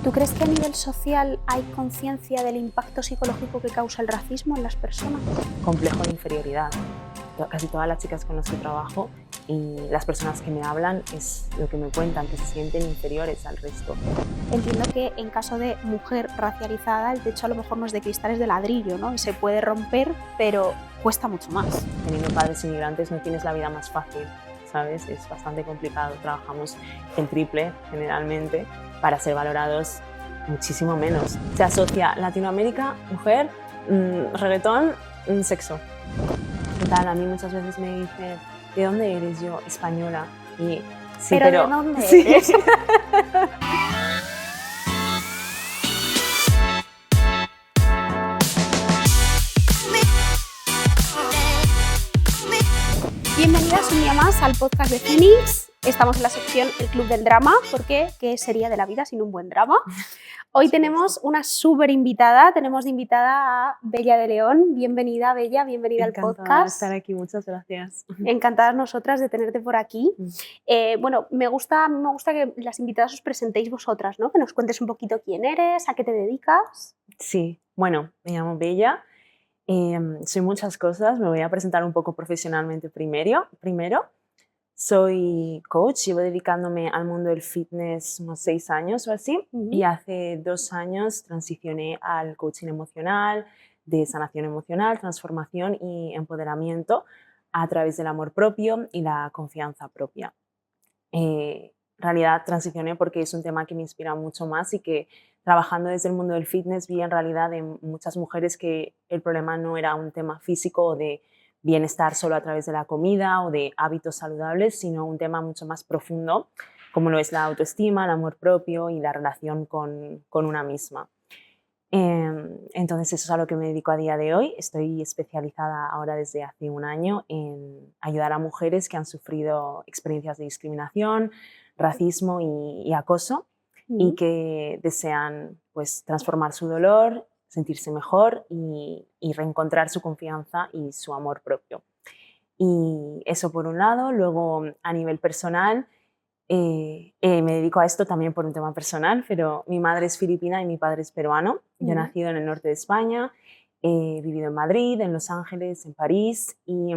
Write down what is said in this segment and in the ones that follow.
¿Tú crees que a nivel social hay conciencia del impacto psicológico que causa el racismo en las personas? Complejo de inferioridad. Casi todas las chicas con las que trabajo y las personas que me hablan es lo que me cuentan, que se sienten inferiores al resto. Entiendo que en caso de mujer racializada el techo a lo mejor no es de cristal, es de ladrillo, ¿no? Y se puede romper, pero cuesta mucho más. Teniendo padres inmigrantes no tienes la vida más fácil, ¿sabes? Es bastante complicado. Trabajamos el triple generalmente para ser valorados muchísimo menos. Se asocia Latinoamérica, mujer, reggaetón, sexo. Tal, a mí muchas veces me dicen, ¿de dónde eres? Yo, española. Y sí, ¿Pero de dónde sí. eres? Bienvenidas un día más al podcast de Phoenix. Estamos en la sección El Club del Drama, porque ¿qué sería de la vida sin un buen drama? Hoy tenemos una súper invitada, tenemos de invitada a Bella de León. Bienvenida, Bella, bienvenida Encantada al podcast. de estar aquí, muchas gracias. Encantadas nosotras de tenerte por aquí. Bueno, me gusta que las invitadas os presentéis vosotras, ¿no? Que nos cuentes un poquito quién eres, a qué te dedicas. Sí, bueno, me llamo Bella, soy muchas cosas, me voy a presentar un poco profesionalmente primero. Soy coach, llevo dedicándome al mundo del fitness unos 6 años o así, y hace 2 años transicioné al coaching emocional, de sanación emocional, transformación y empoderamiento a través del amor propio y la confianza propia. En realidad transicioné porque es un tema que me inspira mucho más y que trabajando desde el mundo del fitness vi en realidad en muchas mujeres que el problema no era un tema físico o de bienestar solo a través de la comida o de hábitos saludables, sino un tema mucho más profundo, como lo es la autoestima, el amor propio y la relación con una misma. Entonces eso es a lo que me dedico a día de hoy. Estoy especializada ahora desde hace un año en ayudar a mujeres que han sufrido experiencias de discriminación, racismo y acoso y que desean pues, transformar su dolor, sentirse mejor y reencontrar su confianza y su amor propio. Y eso por un lado. Luego a nivel personal me dedico a esto también por un tema personal, pero mi madre es filipina y mi padre es peruano. Yo he nacido en el norte de España, he vivido en Madrid, en Los Ángeles, en París y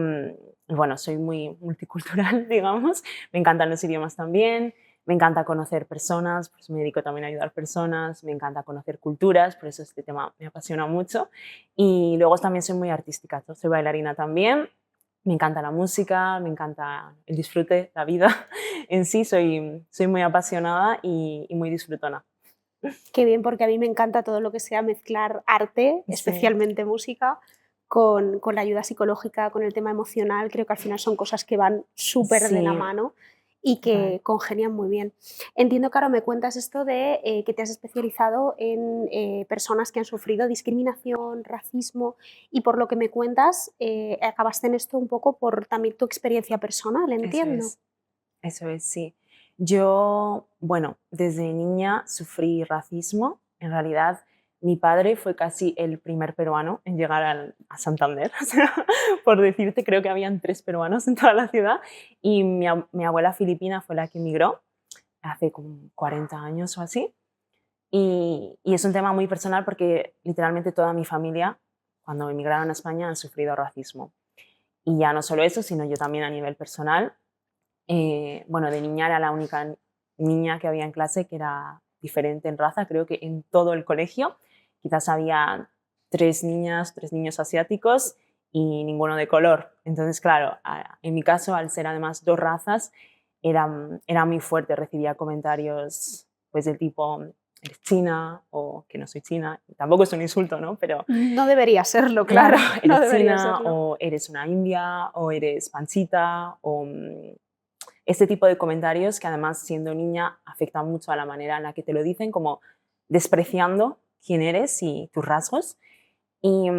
bueno, soy muy multicultural, digamos. Me encantan los idiomas también, me encanta conocer personas, pues me dedico también a ayudar personas, me encanta conocer culturas, por eso este tema me apasiona mucho. Y luego también soy muy artística, soy bailarina también. Me encanta la música, me encanta el disfrute, la vida en sí, soy muy apasionada y muy disfrutona. Qué bien, porque a mí me encanta todo lo que sea mezclar arte, Sí. especialmente música, con la ayuda psicológica, con el tema emocional. Creo que al final son cosas que van súper de la mano y que congenian muy bien. Entiendo que ahora me cuentas esto de que te has especializado en personas que han sufrido discriminación, racismo, y por lo que me cuentas acabaste en esto un poco por también tu experiencia personal, entiendo. Eso es, sí. Yo, bueno, desde niña sufrí racismo. En realidad, mi padre fue casi el primer peruano en llegar a Santander. O sea, por decirte, creo que habían 3 peruanos en toda la ciudad. Y mi abuela filipina fue la que emigró hace como 40 años o así. Y es un tema muy personal porque literalmente toda mi familia, cuando emigraron a España, han sufrido racismo. Y ya no solo eso, sino yo también a nivel personal. Bueno, de niña era la única niña que había en clase que era diferente en raza, creo que en todo el colegio. Quizás había 3 niñas, 3 niños asiáticos y ninguno de color. Entonces, claro, en mi caso, al ser además 2 razas, era muy fuerte. Recibía comentarios pues, del tipo, eres china o que no soy china. Tampoco es un insulto, ¿no? Pero No debería serlo, claro. eres No debería china serlo. o eres una india o eres panchita o este tipo de comentarios que además siendo niña afectan mucho a la manera en la que te lo dicen, como despreciando quién eres y tus rasgos. Y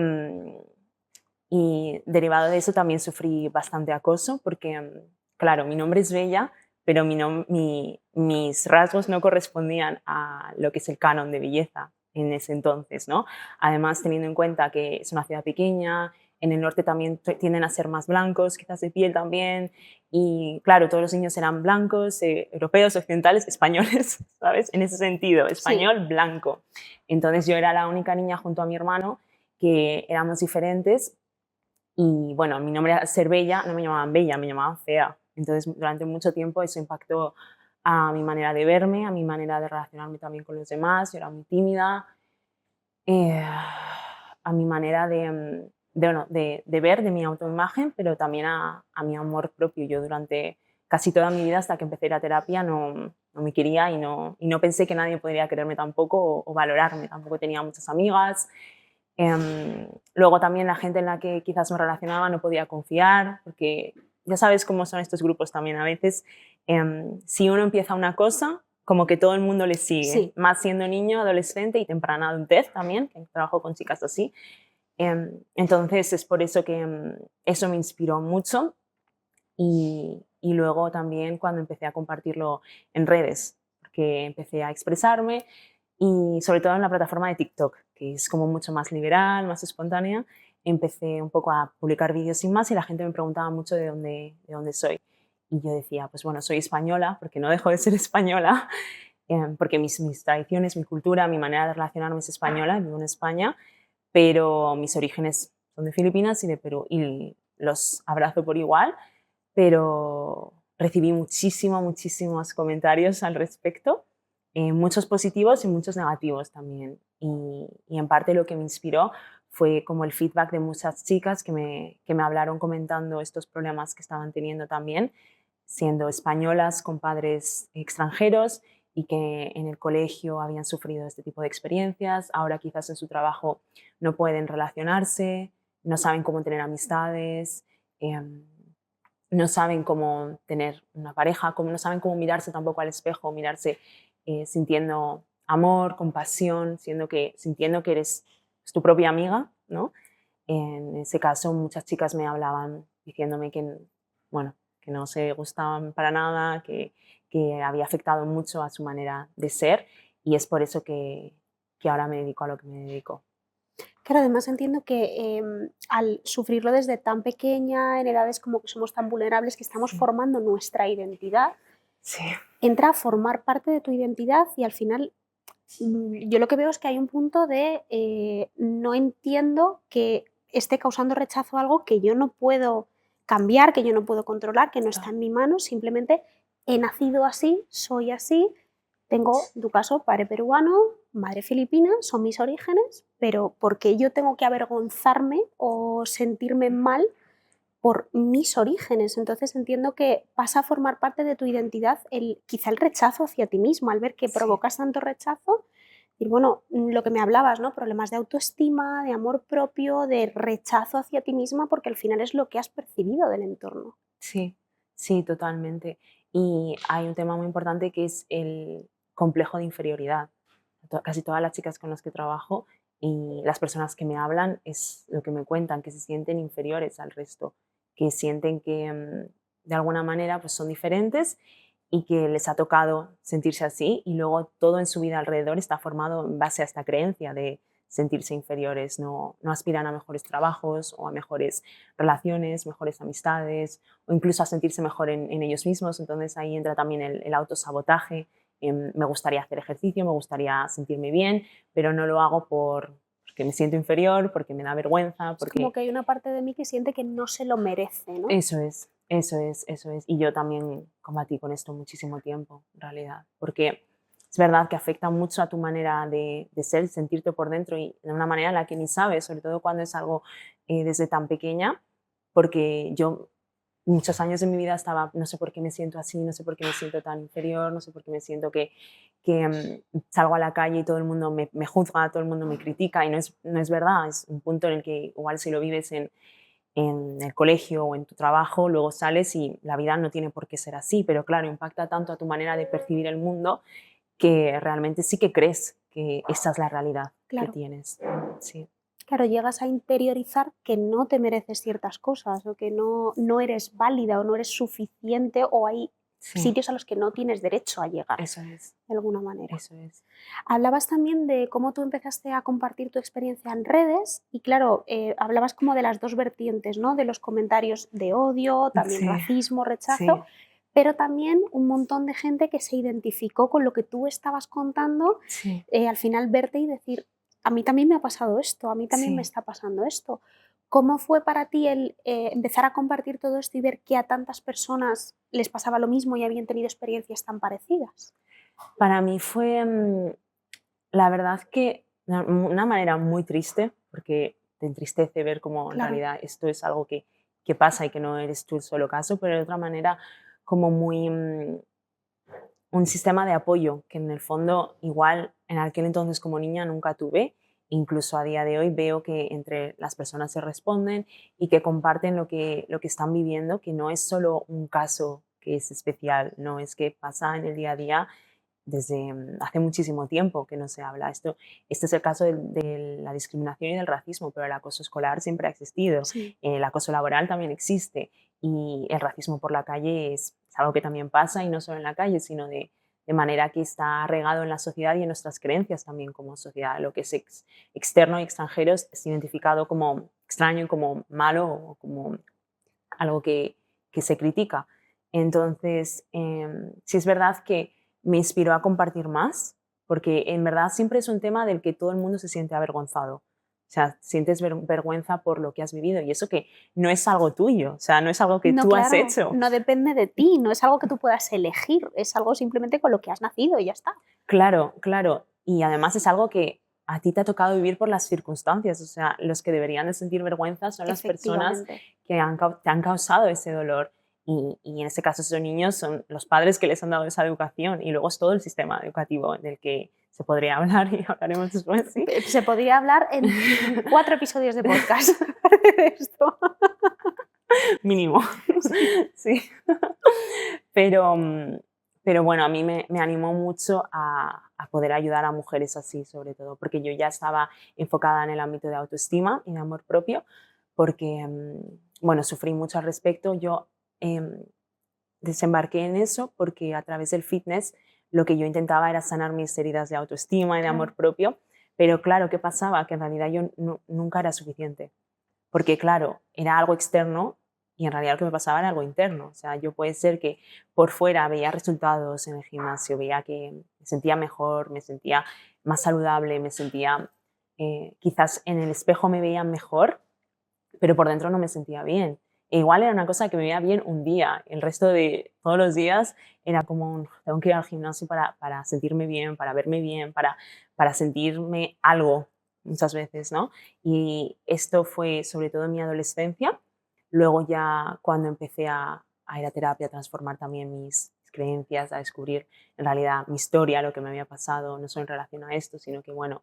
derivado de eso también sufrí bastante acoso porque, claro, mi nombre es Bella, pero mis rasgos no correspondían a lo que es el canon de belleza en ese entonces, ¿no? Además, teniendo en cuenta que es una ciudad pequeña, En el norte también tienden a ser más blancos, quizás de piel también. Y claro, todos los niños eran blancos, europeos, occidentales, españoles, ¿sabes? En ese sentido, español, blanco. Entonces yo era la única niña junto a mi hermano que éramos diferentes. Y bueno, mi nombre era ser bella, no me llamaban bella, me llamaban fea. Entonces durante mucho tiempo eso impactó a mi manera de verme, a mi manera de relacionarme también con los demás. Yo era muy tímida, a mi manera de ver, de mi autoimagen, pero también a mi amor propio. Yo durante casi toda mi vida, hasta que empecé la terapia, no me quería y no pensé que nadie podría quererme tampoco o valorarme. Tampoco tenía muchas amigas. Luego también la gente en la que quizás me relacionaba no podía confiar, porque ya sabes cómo son estos grupos también. A veces, si uno empieza una cosa, como que todo el mundo le sigue, más siendo niño, adolescente y temprana adultez también, que trabajo con chicas así. Entonces es por eso que eso me inspiró mucho y luego también cuando empecé a compartirlo en redes, porque empecé a expresarme y sobre todo en la plataforma de TikTok, que es como mucho más liberal, más espontánea, empecé un poco a publicar vídeos sin más y la gente me preguntaba mucho de dónde soy. Y yo decía, pues bueno, soy española, porque no dejo de ser española, porque mis tradiciones, mi cultura, mi manera de relacionarme es española, vivo en España, pero mis orígenes son de Filipinas y de Perú y los abrazo por igual, pero recibí muchísimos comentarios al respecto, muchos positivos y muchos negativos también. Y en parte lo que me inspiró fue como el feedback de muchas chicas que me hablaron comentando estos problemas que estaban teniendo también, siendo españolas con padres extranjeros y que en el colegio habían sufrido este tipo de experiencias, ahora quizás en su trabajo no pueden relacionarse, no saben cómo tener amistades, no saben cómo tener una pareja, no saben cómo mirarse tampoco al espejo, mirarse sintiendo amor, compasión, sintiendo que eres tu propia amiga, ¿no? En ese caso, muchas chicas me hablaban diciéndome que, bueno, que no se gustaban para nada, que había afectado mucho a su manera de ser y es por eso que ahora me dedico a lo que me dedico. Claro, además entiendo que al sufrirlo desde tan pequeña, en edades como que somos tan vulnerables, que estamos Sí. formando nuestra identidad, Sí. entra a formar parte de tu identidad y al final yo lo que veo es que hay un punto de no entiendo que esté causando rechazo a algo que yo no puedo cambiar, que yo no puedo controlar, que no está en mi mano, simplemente he nacido así, soy así, tengo, en tu caso, padre peruano, madre filipina, son mis orígenes, pero ¿por qué yo tengo que avergonzarme o sentirme mal por mis orígenes? Entonces entiendo que pasa a formar parte de tu identidad quizá el rechazo hacia ti mismo, al ver que provocas tanto rechazo. Y bueno, lo que me hablabas, ¿no? Problemas de autoestima, de amor propio, de rechazo hacia ti misma, porque al final es lo que has percibido del entorno. Sí, sí, totalmente. Y hay un tema muy importante que es el complejo de inferioridad. Casi todas las chicas con las que trabajo y las personas que me hablan es lo que me cuentan, que se sienten inferiores al resto, que sienten que de alguna manera pues son diferentes y que les ha tocado sentirse así y luego todo en su vida alrededor está formado en base a esta creencia de sentirse inferiores, no aspiran a mejores trabajos o a mejores relaciones, mejores amistades o incluso a sentirse mejor en ellos mismos. Entonces ahí entra también el autosabotaje. Me gustaría hacer ejercicio, me gustaría sentirme bien, pero no lo hago porque me siento inferior, porque me da vergüenza. Es como que hay una parte de mí que siente que no se lo merece, ¿no? Eso es, eso es, eso es. Y yo también combatí con esto muchísimo tiempo, en realidad, porque es verdad que afecta mucho a tu manera de ser, sentirte por dentro y de una manera en la que ni sabes, sobre todo cuando es algo desde tan pequeña, porque yo muchos años de mi vida estaba, no sé por qué me siento así, no sé por qué me siento tan inferior, no sé por qué me siento que salgo a la calle y todo el mundo me juzga, todo el mundo me critica y no es verdad, es un punto en el que igual si lo vives en el colegio o en tu trabajo, luego sales y la vida no tiene por qué ser así, pero claro, impacta tanto a tu manera de percibir el mundo que realmente sí que crees que esa es la realidad que Claro. tienes. Sí. Claro, llegas a interiorizar que no te mereces ciertas cosas o que no eres válida o no eres suficiente o hay Sí, sitios a los que no tienes derecho a llegar, eso es, de alguna manera. eso es. Hablabas también de cómo tú empezaste a compartir tu experiencia en redes y claro, hablabas como de las dos vertientes, ¿no? De los comentarios de odio, también Sí, racismo, rechazo, sí, pero también un montón de gente que se identificó con lo que tú estabas contando, sí, al final verte y decir, a mí también me ha pasado esto, a mí también me sí. está pasando esto. ¿Cómo fue para ti el empezar a compartir todo esto y ver que a tantas personas les pasaba lo mismo y habían tenido experiencias tan parecidas? Para mí fue, la verdad que una manera muy triste, porque te entristece ver cómo en Claro, realidad esto es algo que pasa y que no eres tú el solo caso, pero de otra manera como muy, un sistema de apoyo que en el fondo igual en aquel entonces como niña nunca tuve. Incluso a día de hoy veo que entre las personas se responden y que comparten lo que están viviendo, que no es solo un caso que es especial, no es que pasa en el día a día desde hace muchísimo tiempo que no se habla. Este es el caso de la discriminación y del racismo, pero el acoso escolar siempre ha existido, sí, el acoso laboral también existe y el racismo por la calle es algo que también pasa y no solo en la calle, sino de manera que está regado en la sociedad y en nuestras creencias también como sociedad. Lo que es externo y extranjero es identificado como extraño y como malo o como algo que se critica. Entonces, sí es verdad que me inspiró a compartir más, porque en verdad siempre es un tema del que todo el mundo se siente avergonzado. O sea, sientes vergüenza por lo que has vivido y eso que no es algo tuyo, o sea, no es algo que no, tú has claro, hecho. no depende de ti, no es algo que tú puedas elegir, es algo simplemente con lo que has nacido y ya está. Claro, claro. Y además es algo que a ti te ha tocado vivir por las circunstancias. O sea, los que deberían de sentir vergüenza son las personas Efectivamente. que te han causado ese dolor. Y en este caso esos niños son los padres que les han dado esa educación y luego es todo el sistema educativo del que se podría hablar y hablaremos después, ¿sí? Se podría hablar en 4 episodios de podcast de esto. Mínimo. Sí. Sí. Pero, pero bueno, a mí me animó mucho a poder ayudar a mujeres así, sobre todo, porque yo ya estaba enfocada en el ámbito de autoestima y de amor propio, porque, bueno, sufrí mucho al respecto. Yo em, desembarqué en eso porque a través del fitness lo que yo intentaba era sanar mis heridas de autoestima y de Claro. amor propio, pero claro, ¿qué pasaba? Que en realidad yo nunca era suficiente porque claro, era algo externo y en realidad lo que me pasaba era algo interno. O sea, yo puede ser que por fuera veía resultados en el gimnasio, veía que me sentía mejor, me sentía más saludable, me sentía, quizás en el espejo me veía mejor, pero por dentro no me sentía bien. E igual era una cosa que me veía bien un día, el resto de todos los días era como, tengo que ir al gimnasio para sentirme bien, para verme bien, para sentirme algo muchas veces, ¿no? Y esto fue sobre todo en mi adolescencia. Luego ya cuando empecé a ir a terapia, a transformar también mis creencias, a descubrir en realidad mi historia, lo que me había pasado, no solo en relación a esto, sino que, bueno,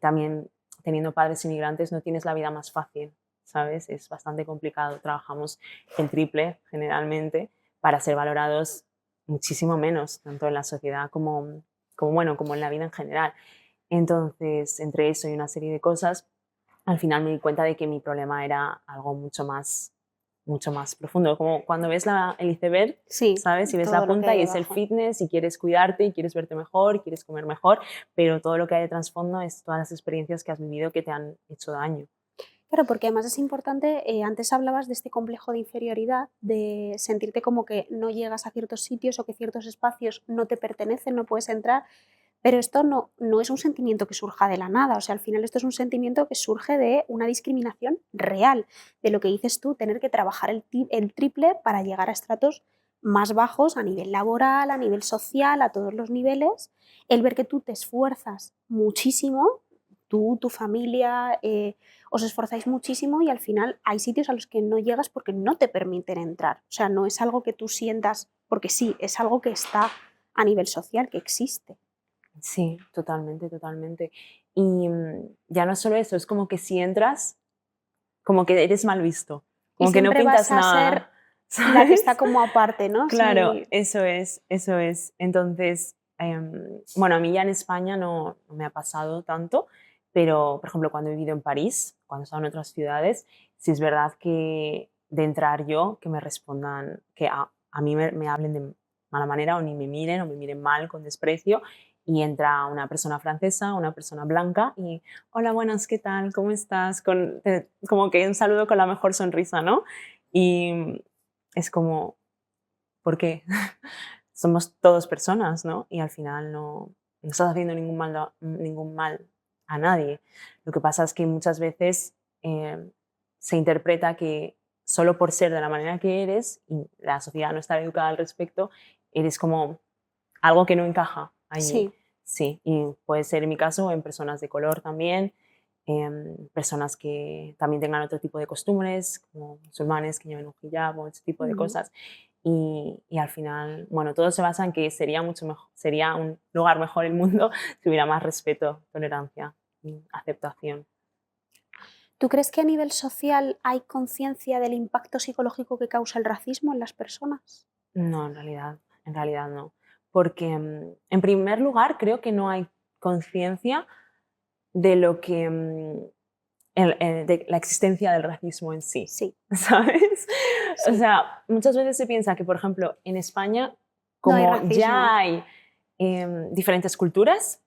también teniendo padres inmigrantes no tienes la vida más fácil, ¿sabes? Es bastante complicado. Trabajamos el triple generalmente para ser valorados muchísimo menos, tanto en la sociedad como en la vida en general. Entonces, entre eso y una serie de cosas, al final me di cuenta de que mi problema era algo mucho más profundo. Como cuando ves el iceberg, Sí, ¿sabes? Y ves la todo lo que punta hay y es el debajo. fitness y quieres cuidarte y quieres verte mejor y quieres comer mejor, pero todo lo que hay de trasfondo es todas las experiencias que has vivido que te han hecho daño. Claro, porque además es importante, antes hablabas de este complejo de inferioridad, de sentirte como que no llegas a ciertos sitios o que ciertos espacios no te pertenecen, no puedes entrar, pero esto no es un sentimiento que surja de la nada, o sea, al final esto es un sentimiento que surge de una discriminación real, de lo que dices tú, tener que trabajar el triple para llegar a estratos más bajos a nivel laboral, a nivel social, a todos los niveles, el ver que tú te esfuerzas muchísimo, tú, tu familia, os esforzáis muchísimo y al final hay sitios a los que no llegas porque no te permiten entrar, o sea, no es algo que tú sientas porque sí, es algo que está a nivel social, que existe. Sí, totalmente, totalmente. Y ya no solo eso, es como que si entras, como que eres mal visto, Y como que no siempre vas pintas a ser nada, la que está ¿sabes? como aparte, ¿no? Claro, Sí, eso es, eso es. Entonces, bueno, a mí ya en España no me ha pasado tanto, pero por ejemplo, cuando he vivido en París, cuando he estado en otras ciudades, sí es verdad que de entrar yo, que me respondan, que a mí me hablen mala manera o ni me miren mal con desprecio. Y entra una persona francesa, una persona blanca y hola, buenas, ¿qué tal? ¿Cómo estás? Como que un saludo con la mejor sonrisa, ¿no? Y es como, ¿por qué? Somos todos personas, ¿no? Y al final no estás haciendo ningún mal a nadie. Lo que pasa es que muchas veces se interpreta que solo por ser de la manera que eres y la sociedad no está educada al respecto, eres como algo que no encaja allí. Sí. Sí, y puede ser en mi caso en personas de color también, personas que también tengan otro tipo de costumbres, como musulmanes que lleven un hijab o ese tipo de cosas. Y al final, bueno, todo se basa en que sería mucho mejor, sería un lugar mejor el mundo si hubiera más respeto, tolerancia y aceptación. ¿Tú crees que a nivel social hay conciencia del impacto psicológico que causa el racismo en las personas? No, en realidad no. Porque, en primer lugar, creo que no hay conciencia de lo que, de la existencia del racismo en sí, Sí, ¿sabes? O sí. sea, muchas veces se piensa que, por ejemplo, en España, No hay como racismo. ya hay diferentes culturas,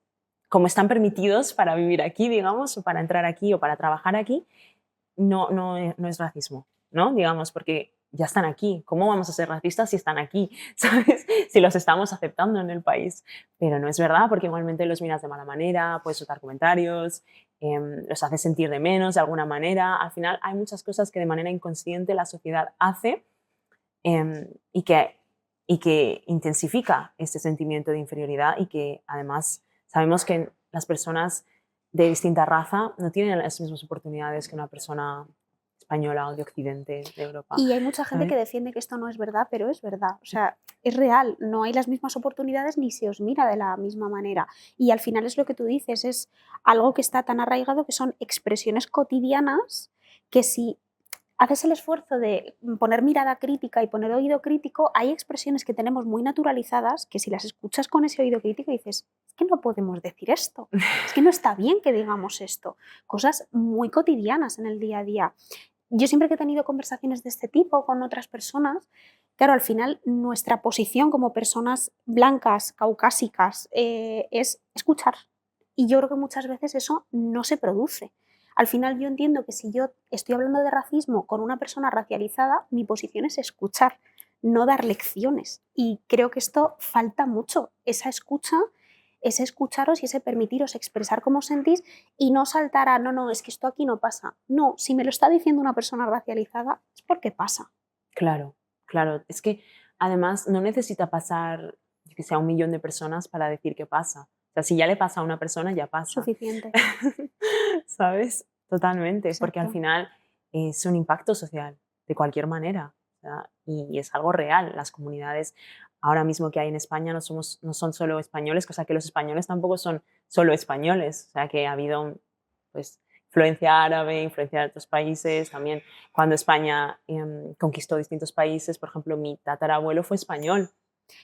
como están permitidos para vivir aquí, digamos, o para entrar aquí o para trabajar aquí, no es racismo, ¿no? Digamos, porque ya están aquí. ¿Cómo vamos a ser racistas si están aquí? ¿Sabes? Si los estamos aceptando en el país. Pero no es verdad, porque igualmente los miras de mala manera, puedes soltar comentarios, los haces sentir de menos de alguna manera. Al final hay muchas cosas que de manera inconsciente la sociedad hace y que intensifica este sentimiento de inferioridad y que además sabemos que las personas de distinta raza no tienen las mismas oportunidades que una persona española o de Occidente, de Europa. Y hay mucha gente ¿Sabes? que defiende que esto no es verdad, pero es verdad. O sea, es real. No hay las mismas oportunidades ni se os mira de la misma manera. Y al final es lo que tú dices, es algo que está tan arraigado que son expresiones cotidianas que si haces el esfuerzo de poner mirada crítica y poner oído crítico, hay expresiones que tenemos muy naturalizadas que si las escuchas con ese oído crítico dices, es que no podemos decir esto, es que no está bien que digamos esto. Cosas muy cotidianas en el día a día. Yo siempre que he tenido conversaciones de este tipo con otras personas, claro, al final nuestra posición como personas blancas, caucásicas, es escuchar. Y yo creo que muchas veces eso no se produce. Al final yo entiendo que si yo estoy hablando de racismo con una persona racializada, mi posición es escuchar, no dar lecciones. Y creo que esto falta mucho, esa escucha, ese escucharos y ese permitiros expresar cómo os sentís y no saltar a, no, no, es que esto aquí no pasa. No, si me lo está diciendo una persona racializada, es porque pasa. Claro, claro. Es que además no necesita pasar, yo que sé, a 1 millón de personas para decir que pasa. O sea, si ya le pasa a una persona, ya pasa. Suficiente. ¿Sabes? Totalmente, porque al Exacto. final es un impacto social, de cualquier manera. O sea, y es algo real. Las comunidades ahora mismo que hay en España no son solo españoles, o sea, que los españoles tampoco son solo españoles. O sea, que ha habido pues, influencia árabe, influencia de otros países. También cuando España conquistó distintos países, por ejemplo, mi tatarabuelo fue español,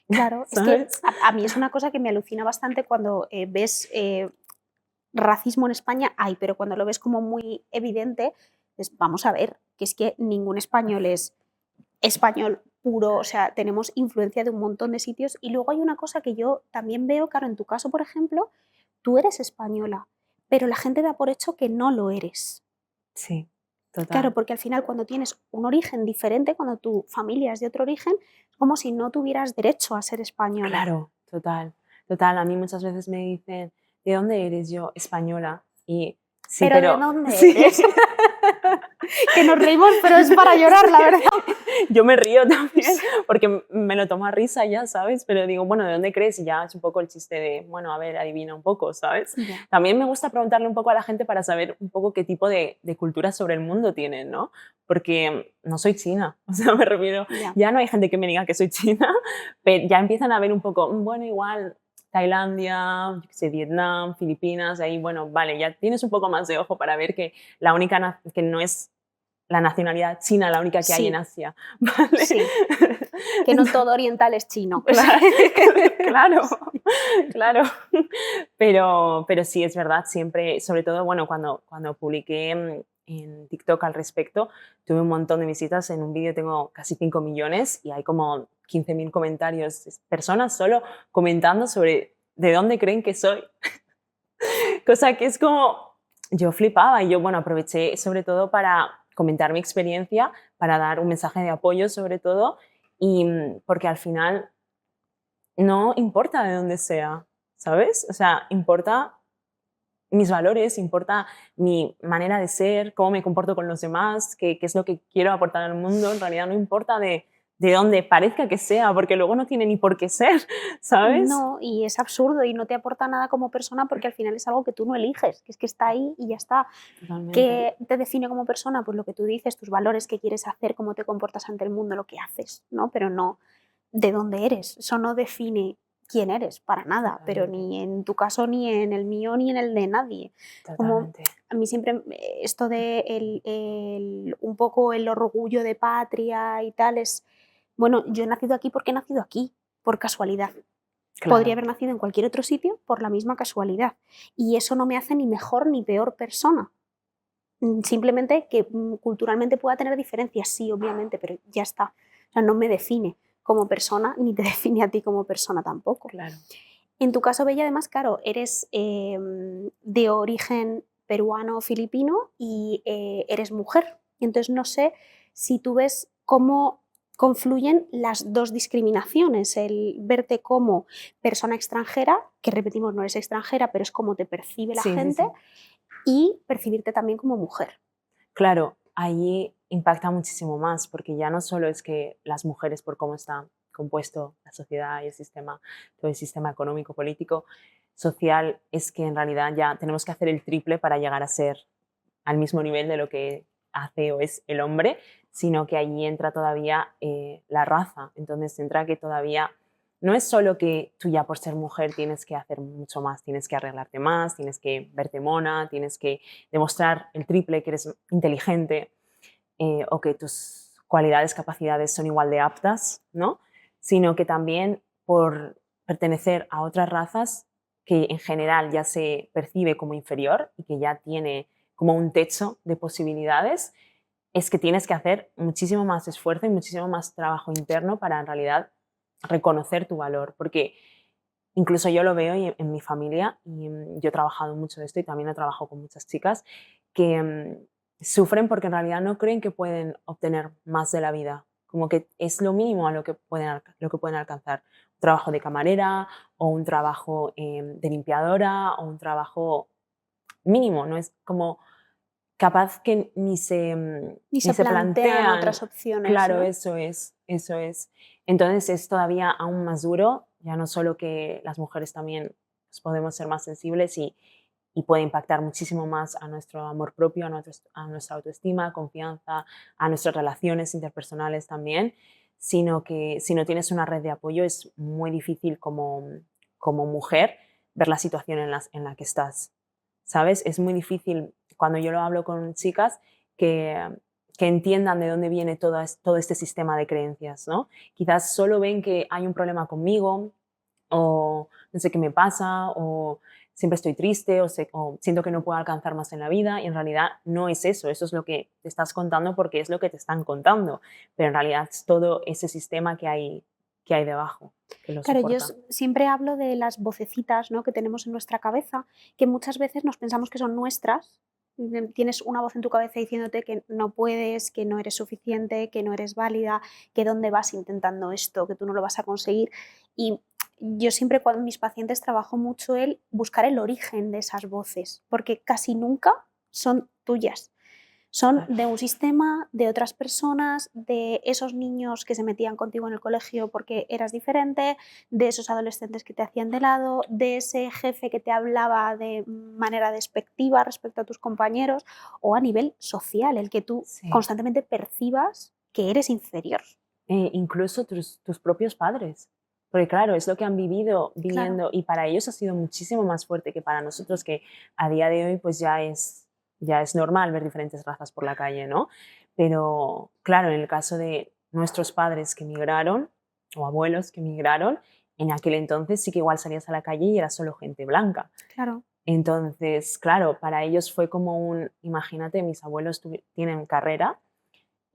Claro, es que ¿sabes? a mí es una cosa que me alucina bastante cuando ves racismo en España, hay, pero cuando lo ves como muy evidente, pues vamos a ver, que es que ningún español es español puro, o sea, tenemos influencia de un montón de sitios. Y luego hay una cosa que yo también veo, claro, en tu caso, por ejemplo, tú eres española, pero la gente da por hecho que no lo eres. Sí, Claro, total. porque al final cuando tienes un origen diferente, cuando tu familia es de otro origen, es como si no tuvieras derecho a ser española. Claro, total, total. A mí muchas veces me dicen, ¿de dónde eres? Yo, española. Y sí, ¿Pero de pero dónde sí, eres? Que nos reímos, pero es para llorar, la verdad. yo me río también Sí. porque me lo tomo a risa ya, ¿sabes? Pero digo, bueno, ¿de dónde crees? Y ya es un poco el chiste de, bueno, a ver, adivina un poco, ¿sabes? Ya, También me gusta preguntarle un poco a la gente para saber un poco qué tipo de cultura sobre el mundo tienen, ¿no? Porque no soy china, o sea, me refiero, ya. ya no hay gente que me diga que soy china, pero ya empiezan a ver un poco, bueno, igual Tailandia, yo qué sé, Vietnam, Filipinas, ahí, bueno, vale, ya tienes un poco más de ojo para ver que la única, que no es la nacionalidad china la única que hay en Sí, Asia, ¿vale? sí. Que no todo oriental es chino. Claro, claro, claro. Pero sí, es verdad, siempre, sobre todo, bueno, cuando publiqué en TikTok al respecto, tuve un montón de visitas. En un vídeo tengo casi 5 millones y hay como 15.000 comentarios, personas solo comentando sobre de dónde creen que soy. Cosa que es como, yo flipaba y yo, bueno, aproveché sobre todo para comentar mi experiencia, para dar un mensaje de apoyo sobre todo, y porque al final no importa de dónde sea, ¿sabes? O sea, importa mis valores, importa mi manera de ser, cómo me comporto con los demás, qué es lo que quiero aportar al mundo. En realidad no importa de dónde parezca que sea, porque luego no tiene ni por qué ser, ¿sabes? No, y es absurdo y no te aporta nada como persona porque al final es algo que tú no eliges, que es que está ahí y ya está. Totalmente. ¿Qué te define como persona? Pues lo que tú dices, tus valores, qué quieres hacer, cómo te comportas ante el mundo, lo que haces, ¿no? Pero no de dónde eres. Eso no define quién eres, para nada, pero Totalmente. ni en tu caso, ni en el mío, ni en el de nadie. Como Totalmente. a mí siempre esto de un poco el orgullo de patria y tal es, bueno, yo he nacido aquí porque he nacido aquí, por casualidad. Podría Claro, haber nacido en cualquier otro sitio por la misma casualidad. Y eso no me hace ni mejor ni peor persona. Simplemente que culturalmente pueda tener diferencias, sí, obviamente, pero ya está. O sea, no me define como persona ni te define a ti como persona tampoco. claro. En tu caso, Bella, además, claro, eres de origen peruano o filipino y eres mujer. Entonces, no sé si tú ves cómo confluyen las dos discriminaciones, el verte como persona extranjera, que repetimos, no eres extranjera, pero es como te percibe la Sí, sí, gente, sí. y percibirte también como mujer. Claro, allí impacta muchísimo más, porque ya no solo es que las mujeres, por cómo está compuesto la sociedad y el sistema, todo el sistema económico, político, social, es que en realidad ya tenemos que hacer el triple para llegar a ser al mismo nivel de lo que hace o es el hombre, sino que allí entra todavía la raza. Entonces entra que todavía no es solo que tú ya por ser mujer tienes que hacer mucho más, tienes que arreglarte más, tienes que verte mona, tienes que demostrar el triple que eres inteligente o que tus cualidades, capacidades son igual de aptas, ¿no? Sino que también por pertenecer a otras razas que en general ya se percibe como inferior y que ya tiene como un techo de posibilidades, es que tienes que hacer muchísimo más esfuerzo y muchísimo más trabajo interno para en realidad reconocer tu valor, porque incluso yo lo veo en mi familia y yo he trabajado mucho de esto y también he trabajado con muchas chicas que sufren porque en realidad no creen que pueden obtener más de la vida, como que es lo mínimo a lo que pueden alcanzar. Un trabajo de camarera o un trabajo de limpiadora o un trabajo mínimo, no es como capaz que Y ni se se plantean plantean. otras opciones, Claro, ¿no? eso es, eso es. Entonces es todavía aún más duro, ya no solo que las mujeres también pues, podemos ser más sensibles y puede impactar muchísimo más a nuestro amor propio, a nuestra autoestima, confianza, a nuestras relaciones interpersonales también, sino que si no tienes una red de apoyo es muy difícil como mujer ver la situación en la que estás, ¿sabes? Es muy difícil cuando yo lo hablo con chicas que entiendan de dónde viene todo este sistema de creencias, ¿no? Quizás solo ven que hay un problema conmigo o no sé qué me pasa o siempre estoy triste o siento que no puedo alcanzar más en la vida y en realidad no es eso, eso es lo que te estás contando porque es lo que te están contando, pero en realidad es todo ese sistema que hay debajo que lo Claro, yo soporta. siempre hablo de las vocecitas, ¿no?, que tenemos en nuestra cabeza, que muchas veces nos pensamos que son nuestras. Tienes una voz en tu cabeza diciéndote que no puedes, que no eres suficiente, que no eres válida, que dónde vas intentando esto, que tú no lo vas a conseguir. Y yo siempre con mis pacientes trabajo mucho el buscar el origen de esas voces, porque casi nunca son tuyas. Son Total. de un sistema, de otras personas, de esos niños que se metían contigo en el colegio porque eras diferente, de esos adolescentes que te hacían de lado, de ese jefe que te hablaba de manera despectiva respecto a tus compañeros, o a nivel social, el que tú Sí. constantemente percibas que eres inferior. Incluso tus propios padres. Porque claro, es lo que han vivido Claro. viviendo y para ellos ha sido muchísimo más fuerte que para nosotros, que a día de hoy pues ya es normal ver diferentes razas por la calle, ¿no? Pero claro, en el caso de nuestros padres que migraron o abuelos que migraron, en aquel entonces sí que igual salías a la calle y era solo gente blanca. Claro. Entonces, claro, para ellos fue como imagínate, mis abuelos tienen carrera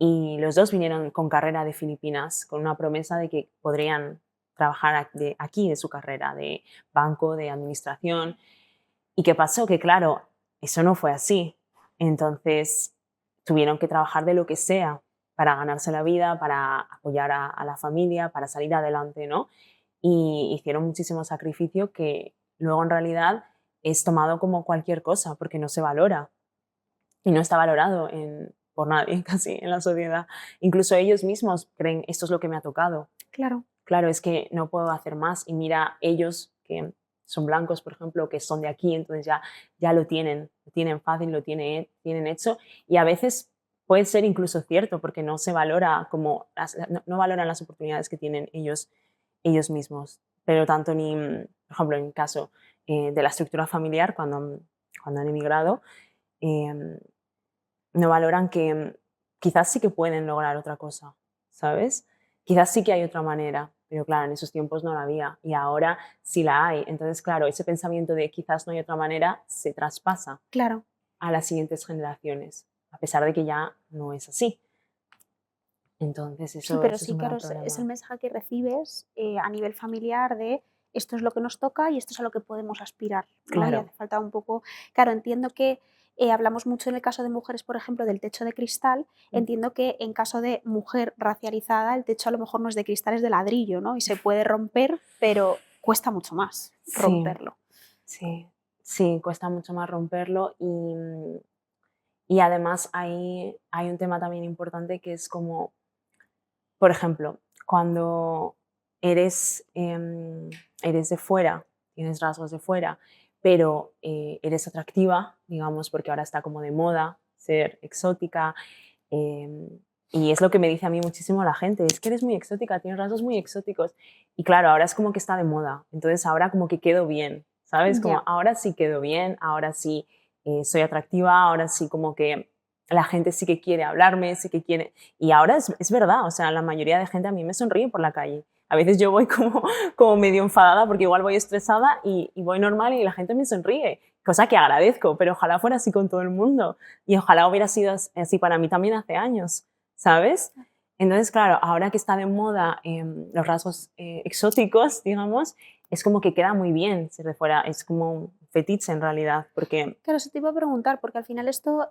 y los dos vinieron con carrera de Filipinas, con una promesa de que podrían trabajar aquí de su carrera, de banco, de administración. ¿Y qué pasó? Que claro, eso no fue así. Entonces tuvieron que trabajar de lo que sea para ganarse la vida, para apoyar a la familia, para salir adelante, ¿no? Y hicieron muchísimo sacrificio que luego en realidad es tomado como cualquier cosa porque no se valora y no está valorado por nadie casi en la sociedad. Incluso ellos mismos creen, esto es lo que me ha tocado. Claro. Claro, es que no puedo hacer más. Y mira, ellos que son blancos, por ejemplo, que son de aquí, entonces ya lo tienen fácil, lo tienen hecho. Y a veces puede ser incluso cierto, porque no se valora como no valoran las oportunidades que tienen ellos mismos. Pero tanto ni, por ejemplo, en el caso de la estructura familiar, cuando han emigrado, eh, no valoran que quizás sí que pueden lograr otra cosa, ¿sabes? Quizás sí que hay otra manera, pero claro, en esos tiempos no la había y ahora sí la hay. Entonces, claro, ese pensamiento de quizás no hay otra manera se traspasa Claro. a las siguientes generaciones, a pesar de que ya no es así. Entonces, Sí, eso pero es sí, un gran claro, es el problema. mensaje que recibes a nivel familiar de esto es lo que nos toca y esto es a lo que podemos aspirar, ¿no? Y hace Claro. falta un poco, claro, entiendo que hablamos mucho en el caso de mujeres, por ejemplo, del techo de cristal, entiendo que en caso de mujer racializada el techo a lo mejor no es de cristal, es de ladrillo, ¿no? Y se puede romper, pero cuesta mucho más Sí, romperlo. sí, sí, cuesta mucho más romperlo y además hay un tema también importante que es como, por ejemplo, cuando eres de fuera, tienes rasgos de fuera, pero eres atractiva, digamos, porque ahora está como de moda ser exótica, em, y es lo que me dice a mí muchísimo la gente, es que eres muy exótica, tienes rasgos muy exóticos. Y claro, ahora es como que está de moda, entonces ahora como que quedo bien, ¿sabes? Como Ya, ahora sí quedo bien, ahora sí soy atractiva, ahora sí como que la gente sí que quiere hablarme, sí que quiere... Y ahora es verdad, o sea, la mayoría de gente a mí me sonríe por la calle. A veces yo voy como medio enfadada porque igual voy estresada y voy normal y la gente me sonríe, cosa que agradezco, pero ojalá fuera así con todo el mundo y ojalá hubiera sido así para mí también hace años, ¿sabes? Entonces, claro, ahora que está de moda los rasgos exóticos, digamos, es como que queda muy bien ser de fuera, es como un fetiche en realidad, porque claro, eso te iba a preguntar, porque al final esto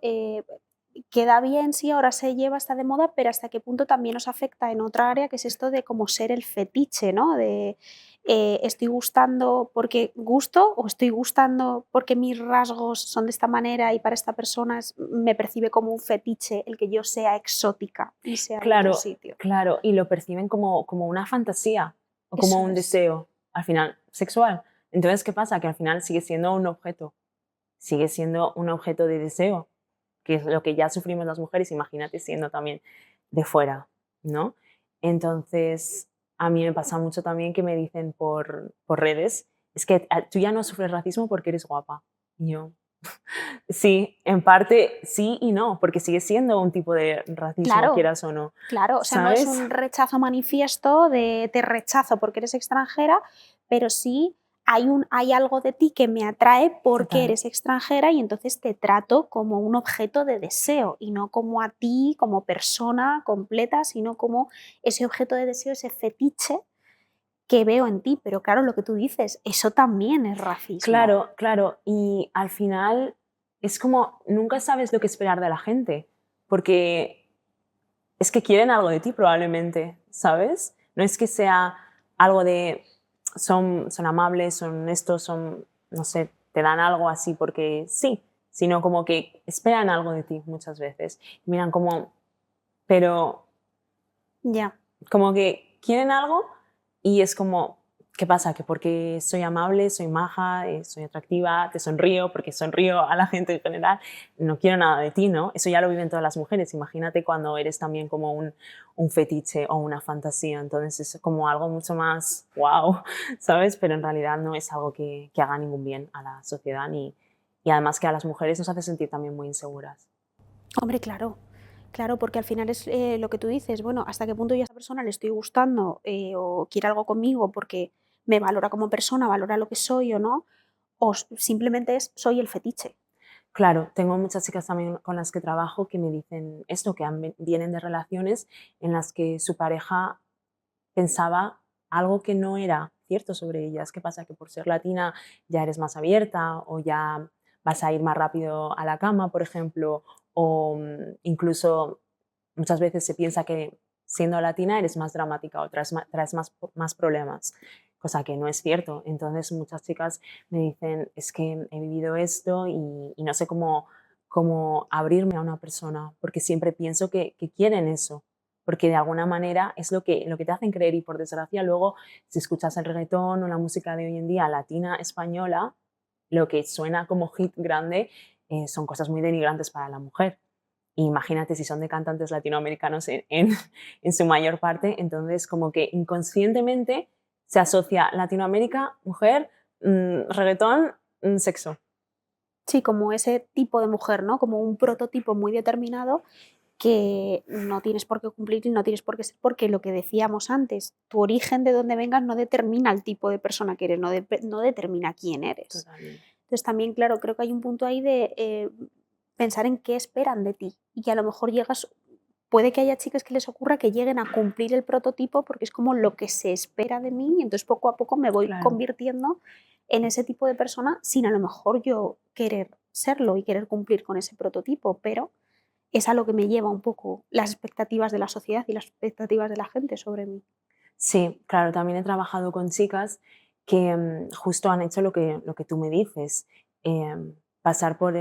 queda bien, sí, ahora se lleva, está de moda, pero hasta qué punto también nos afecta en otra área, que es esto de como ser el fetiche, ¿no? De estoy gustando porque gusto o estoy gustando porque mis rasgos son de esta manera y para esta persona me percibe como un fetiche el que yo sea exótica y sea de otro claro, sitio. claro, y lo perciben como una fantasía o como Eso un es. deseo, al final, sexual. Entonces, ¿qué pasa? Que al final sigue siendo un objeto de deseo, que es lo que ya sufrimos las mujeres, imagínate siendo también de fuera, ¿no? Entonces, a mí me pasa mucho también que me dicen por redes, es que tú ya no sufres racismo porque eres guapa. Y yo, sí, en parte sí y no, porque sigue siendo un tipo de racismo, Claro, quieras o no, claro, o sea, no es ¿sabes? un rechazo manifiesto de te rechazo porque eres extranjera, pero sí hay algo de ti que me atrae porque Total. eres extranjera y entonces te trato como un objeto de deseo y no como a ti, como persona completa, sino como ese objeto de deseo, ese fetiche que veo en ti. Pero claro, lo que tú dices, eso también es racismo. Claro, claro. Y al final es como nunca sabes lo que esperar de la gente, porque es que quieren algo de ti probablemente, ¿sabes? No es que sea algo de son amables, son estos, son, no sé, te dan algo así porque sí, sino como que esperan algo de ti muchas veces. Miran como, pero Ya. como que quieren algo y es como, ¿qué pasa? Que porque soy amable, soy maja, soy atractiva, te sonrío, porque sonrío a la gente en general, no quiero nada de ti, ¿no? Eso ya lo viven todas las mujeres. Imagínate cuando eres también como un fetiche o una fantasía. Entonces es como algo mucho más wow, ¿sabes? Pero en realidad no es algo que haga ningún bien a la sociedad y además que a las mujeres nos hace sentir también muy inseguras. Hombre, claro. Claro, porque al final es lo que tú dices, bueno, hasta qué punto yo a esa persona le estoy gustando o quiere algo conmigo porque me valora como persona, valora lo que soy o no, o simplemente es soy el fetiche. Claro, tengo muchas chicas también con las que trabajo que me dicen esto, que vienen de relaciones en las que su pareja pensaba algo que no era cierto sobre ellas. ¿Qué pasa? Que por ser latina ya eres más abierta o ya vas a ir más rápido a la cama, por ejemplo, o incluso muchas veces se piensa que siendo latina eres más dramática o traes más problemas, cosa que no es cierto. Entonces muchas chicas me dicen, es que he vivido esto y no sé cómo abrirme a una persona, porque siempre pienso que quieren eso, porque de alguna manera es lo que te hacen creer y por desgracia luego si escuchas el reggaetón o la música de hoy en día latina española, lo que suena como hit grande son cosas muy denigrantes para la mujer. Imagínate si son de cantantes latinoamericanos en su mayor parte, entonces como que inconscientemente se asocia Latinoamérica, mujer, reggaetón, sexo. Sí, como ese tipo de mujer, ¿no? Como un prototipo muy determinado que no tienes por qué cumplir y no tienes por qué ser, porque lo que decíamos antes, tu origen de dónde vengas no determina el tipo de persona que eres, no determina quién eres. Totalmente. Entonces también, claro, creo que hay un punto ahí de pensar en qué esperan de ti y que a lo mejor puede que haya chicas que les ocurra que lleguen a cumplir el prototipo porque es como lo que se espera de mí y entonces poco a poco me voy Claro. convirtiendo en ese tipo de persona sin a lo mejor yo querer serlo y querer cumplir con ese prototipo, pero es a lo que me lleva un poco las expectativas de la sociedad y las expectativas de la gente sobre mí. Sí, claro, también he trabajado con chicas que justo han hecho lo que tú me dices, pasar por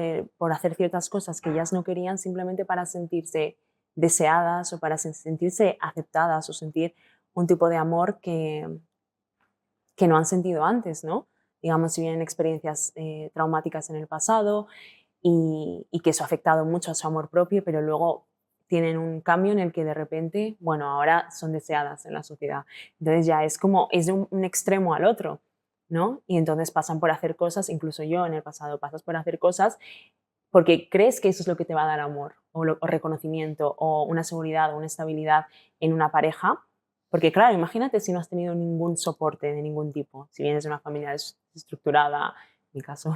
hacer ciertas cosas que ellas no querían simplemente para sentirse deseadas o para sentirse aceptadas o sentir un tipo de amor que no han sentido antes, ¿no? Digamos, si vienen experiencias traumáticas en el pasado y que eso ha afectado mucho a su amor propio, pero luego tienen un cambio en el que de repente, bueno, ahora son deseadas en la sociedad. Entonces ya es de un extremo al otro, ¿no? Y entonces pasan por hacer cosas, incluso yo en el pasado pasas por hacer cosas porque crees que eso es lo que te va a dar amor o reconocimiento o una seguridad o una estabilidad en una pareja. Porque claro, imagínate si no has tenido ningún soporte de ningún tipo, si vienes de una familia desestructurada, en mi caso,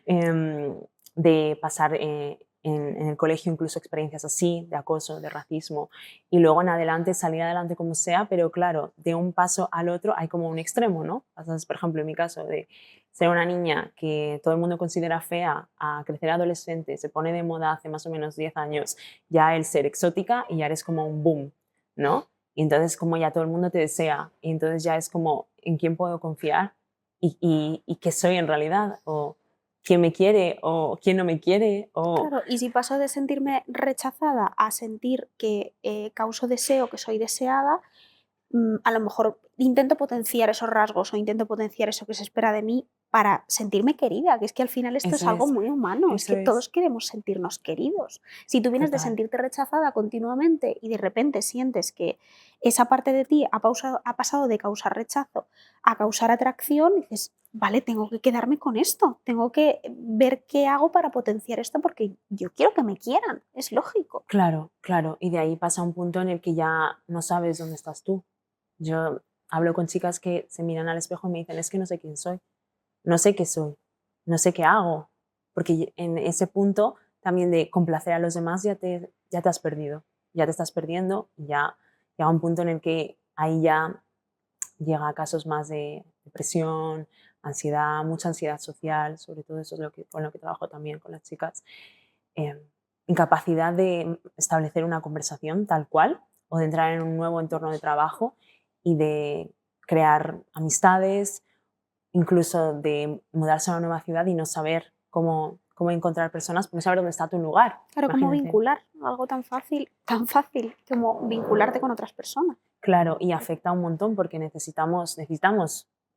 em, de pasar en el colegio incluso experiencias así, de acoso, de racismo, y luego en adelante, salir adelante como sea, pero claro, de un paso al otro hay como un extremo, ¿no? Pasas, por ejemplo, en mi caso, de ser una niña que todo el mundo considera fea a crecer adolescente, se pone de moda hace más o menos 10 años, ya el ser exótica y ya eres como un boom, ¿no? Y entonces como ya todo el mundo te desea, y entonces ya es como en quién puedo confiar y qué soy en realidad, o quién me quiere o quién no me quiere, o Claro, y si paso de sentirme rechazada a sentir que causo deseo, que soy deseada, a lo mejor intento potenciar esos rasgos o intento potenciar eso que se espera de mí para sentirme querida, que es que al final esto es algo muy humano, es eso que todos es, queremos sentirnos queridos. Si tú vienes de total. sentirte rechazada continuamente y de repente sientes que esa parte de ti ha pasado de causar rechazo a causar atracción, dices, vale, tengo que quedarme con esto, tengo que ver qué hago para potenciar esto porque yo quiero que me quieran, es lógico. Claro, claro, y de ahí pasa un punto en el que ya no sabes dónde estás tú. Yo hablo con chicas que se miran al espejo y me dicen, es que no sé quién soy, no sé qué soy, no sé qué hago, porque en ese punto también de complacer a los demás ya te has perdido, ya te estás perdiendo y ya llega un punto en el que ahí ya llega a casos más de depresión, ansiedad, mucha ansiedad social, sobre todo eso es con lo que trabajo también con las chicas, eh, incapacidad de establecer una conversación tal cual o de entrar en un nuevo entorno de trabajo y de crear amistades, incluso de mudarse a una nueva ciudad y no saber cómo encontrar personas, porque no saber dónde está tu lugar. Claro, ¿cómo Imagínate. vincular? Algo tan fácil como vincularte con otras personas. Claro, y afecta un montón porque necesitamos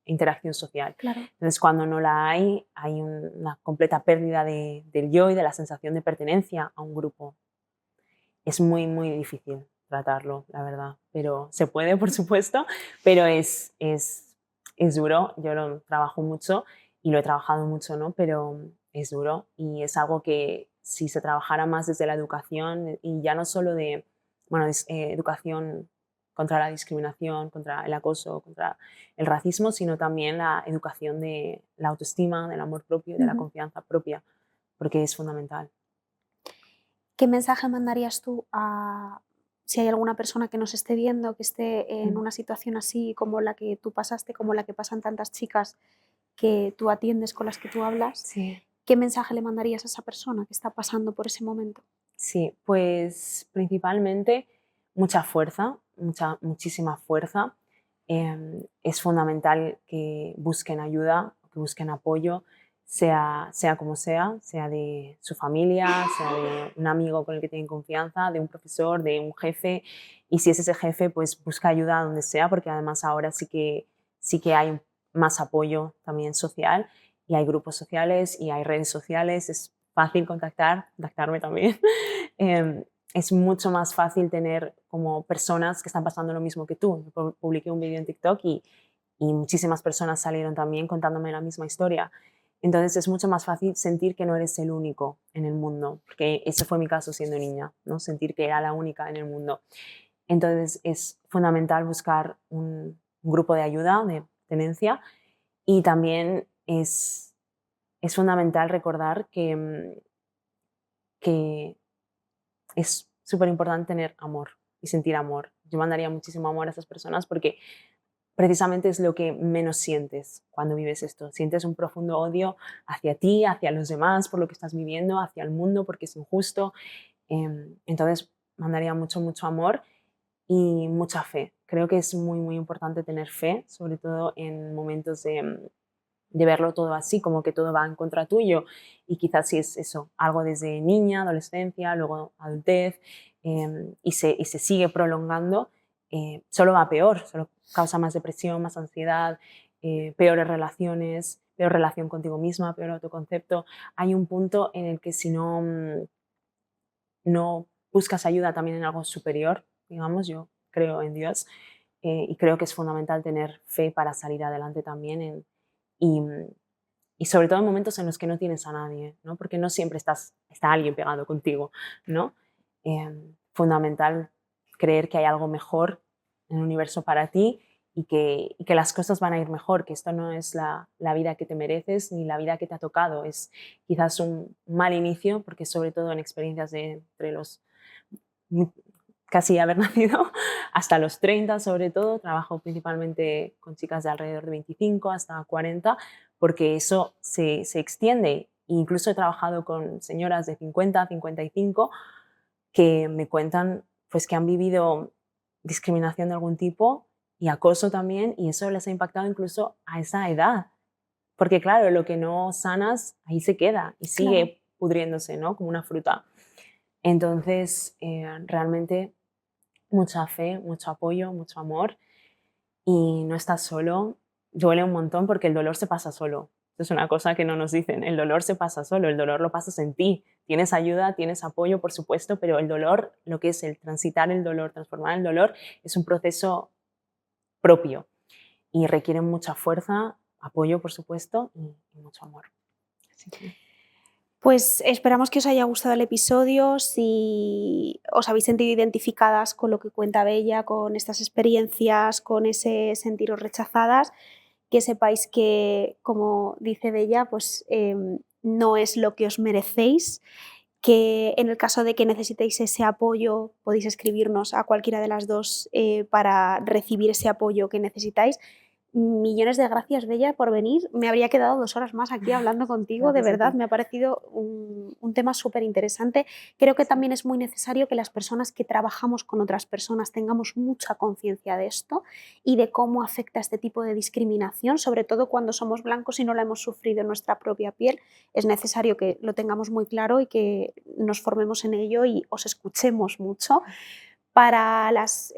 interacción social. Claro. Entonces, cuando no la hay una completa pérdida del yo y de la sensación de pertenencia a un grupo. Es muy, muy difícil tratarlo, la verdad, pero se puede, por supuesto, pero es duro. Yo lo trabajo mucho y lo he trabajado mucho, ¿no? Pero es duro y es algo que si se trabajara más desde la educación y ya no solo de, bueno, educación contra la discriminación, contra el acoso, contra el racismo, sino también la educación de la autoestima, del amor propio y de la Ujú. confianza propia, porque es fundamental. ¿Qué mensaje mandarías tú a si hay alguna persona que nos esté viendo, que esté en una situación así como la que tú pasaste, como la que pasan tantas chicas que tú atiendes, con las que tú hablas? Sí. ¿Qué mensaje le mandarías a esa persona que está pasando por ese momento? Sí, pues principalmente mucha fuerza, muchísima fuerza. Es fundamental que busquen ayuda, que busquen apoyo, sea como sea de su familia, sea de un amigo con el que tienen confianza, de un profesor, de un jefe. Y si es ese jefe, pues busca ayuda donde sea, porque además ahora sí que hay más apoyo también social y hay grupos sociales y hay redes sociales. Es fácil contactarme también. Es mucho más fácil tener como personas que están pasando lo mismo que tú. Publiqué un vídeo en TikTok y muchísimas personas salieron también contándome la misma historia. Entonces es mucho más fácil sentir que no eres el único en el mundo, porque ese fue mi caso siendo niña, ¿no? Sentir que era la única en el mundo. Entonces es fundamental buscar un grupo de ayuda, de tenencia, y también es fundamental recordar que es súper importante tener amor y sentir amor. Yo mandaría muchísimo amor a esas personas porque precisamente es lo que menos sientes cuando vives esto. Sientes un profundo odio hacia ti, hacia los demás por lo que estás viviendo, hacia el mundo porque es injusto. Entonces mandaría mucho, mucho amor y mucha fe. Creo que es muy, muy importante tener fe, sobre todo en momentos de verlo todo así, como que todo va en contra tuyo. Y quizás si es eso, algo desde niña, adolescencia, luego adultez, y se sigue prolongando, solo va peor, solo causa más depresión, más ansiedad, peores relaciones, peor relación contigo misma, peor autoconcepto. Hay un punto en el que si no buscas ayuda también en algo superior, digamos, yo creo en Dios, y creo que es fundamental tener fe para salir adelante también y, y sobre todo en momentos en los que no tienes a nadie, ¿no? Porque no siempre está alguien pegado contigo, ¿no? Fundamental creer que hay algo mejor en el universo para ti y que las cosas van a ir mejor, que esto no es la vida que te mereces ni la vida que te ha tocado, es quizás un mal inicio, porque sobre todo en experiencias de entre los casi haber nacido hasta los 30 sobre todo, trabajo principalmente con chicas de alrededor de 25 hasta 40, porque eso se extiende. Incluso he trabajado con señoras de 50, 55 que me cuentan pues, que han vivido discriminación de algún tipo y acoso también, y eso les ha impactado incluso a esa edad. Porque claro, lo que no sanas, ahí se queda y sigue Claro. pudriéndose, ¿no? Como una fruta. Entonces, realmente mucha fe, mucho apoyo, mucho amor y no estás solo. Duele un montón porque el dolor se pasa solo. Esto es una cosa que no nos dicen. El dolor se pasa solo, el dolor lo pasas en ti. Tienes ayuda, tienes apoyo, por supuesto, pero el dolor, lo que es el transitar el dolor, transformar el dolor, es un proceso propio y requiere mucha fuerza, apoyo, por supuesto, y mucho amor. Así que... Pues esperamos que os haya gustado el episodio, si os habéis sentido identificadas con lo que cuenta Bella, con estas experiencias, con ese sentiros rechazadas, que sepáis que, como dice Bella, pues no es lo que os merecéis, que en el caso de que necesitéis ese apoyo podéis escribirnos a cualquiera de las dos para recibir ese apoyo que necesitáis. Millones de gracias, Bella, por venir. Me habría quedado 2 horas más aquí hablando contigo, de Gracias a verdad, ti. me ha parecido un tema súper interesante. Creo que también es muy necesario que las personas que trabajamos con otras personas tengamos mucha conciencia de esto y de cómo afecta este tipo de discriminación, sobre todo cuando somos blancos y no la hemos sufrido en nuestra propia piel. Es necesario que lo tengamos muy claro y que nos formemos en ello y os escuchemos mucho. Para las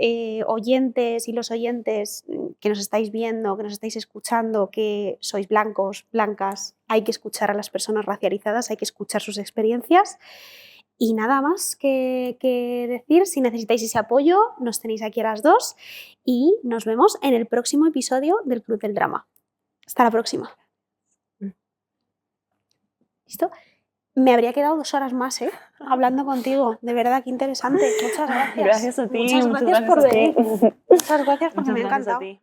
oyentes y los oyentes que nos estáis viendo, que nos estáis escuchando, que sois blancos, blancas, hay que escuchar a las personas racializadas, hay que escuchar sus experiencias. Y nada más que decir, si necesitáis ese apoyo, nos tenéis aquí a las dos y nos vemos en el próximo episodio del Club del Drama. Hasta la próxima. ¿Listo? Me habría quedado 2 horas más, hablando contigo. De verdad, qué interesante. Muchas gracias. Gracias a ti, Muchas gracias por a ti. venir. Muchas gracias porque Muchas me ha gracias a encantado. ti.